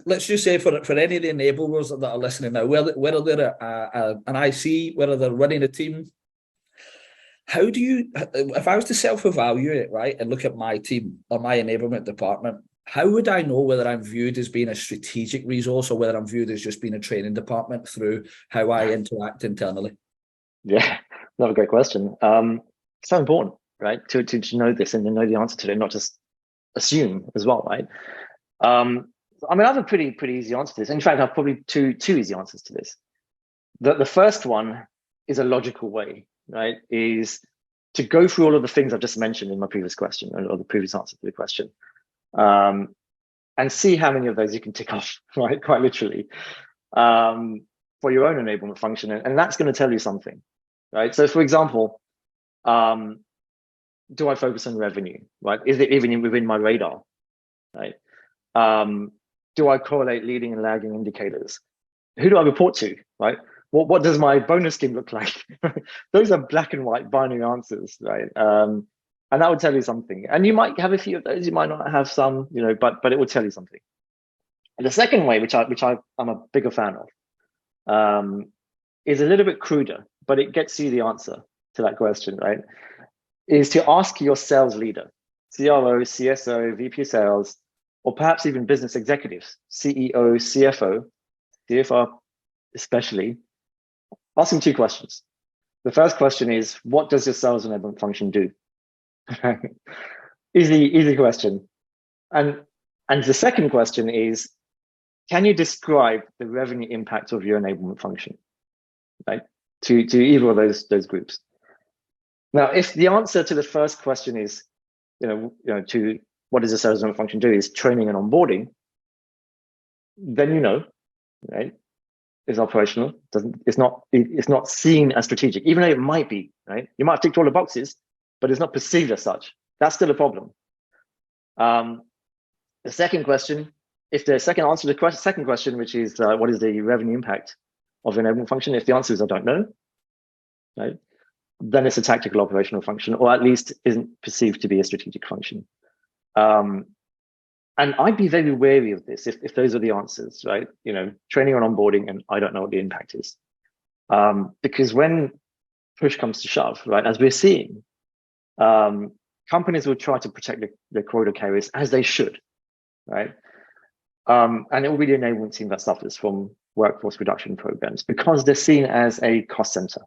let's just say for any of the enablers that are listening now, whether they're an IC, whether they're running a team, how do you, if I was to self-evaluate, right, and look at my team or my enablement department, how would I know whether I'm viewed as being a strategic resource or whether I'm viewed as just being a training department through how I interact internally? Yeah, another great question. So important, right? To know this and to know the answer to it, not just assume as well, right? I mean, I have a pretty easy answer to this. In fact, I have probably two easy answers to this. The first one is a logical way, right? Is to go through all of the things I've just mentioned in my previous question or the previous answer to the question, and see how many of those you can tick off, right? Quite literally, for your own enablement function, and that's going to tell you something, right? So, for example, do I focus on revenue, right? Is it even within my radar, right? Do I correlate leading and lagging indicators? Who do I report to, right? What does my bonus scheme look like? Those are black and white binary answers, right? And that would tell you something. And you might have a few of those, you might not have some, but it will tell you something. And the second way, which I'm a bigger fan of, is a little bit cruder, but it gets you the answer to that question, right? Is to ask your sales leader, CRO, CSO, VP sales, or perhaps even business executives, CEO, CFO, CFR especially, ask them two questions. The first question is, what does your sales enablement function do? Easy question. And the second question is, can you describe the revenue impact of your enablement function, right? To either of those groups. Now, if the answer to the first question is, to what does the sales enablement function do is training and onboarding, then right? Is operational. It's not seen as strategic, even though it might be, right? You might have ticked all the boxes, but it's not perceived as such. That's still a problem. The second question, if the second answer to the second question, which is what is the revenue impact of the enablement function, if the answer is I don't know, right? Then it's a tactical operational function, or at least isn't perceived to be a strategic function. And I'd be very wary of this if those are the answers, right? Training on onboarding, and I don't know what the impact is. Because when push comes to shove, right, as we're seeing, companies will try to protect their quota carriers as they should, right? And it will be the enablement team that suffers from workforce reduction programs because they're seen as a cost center,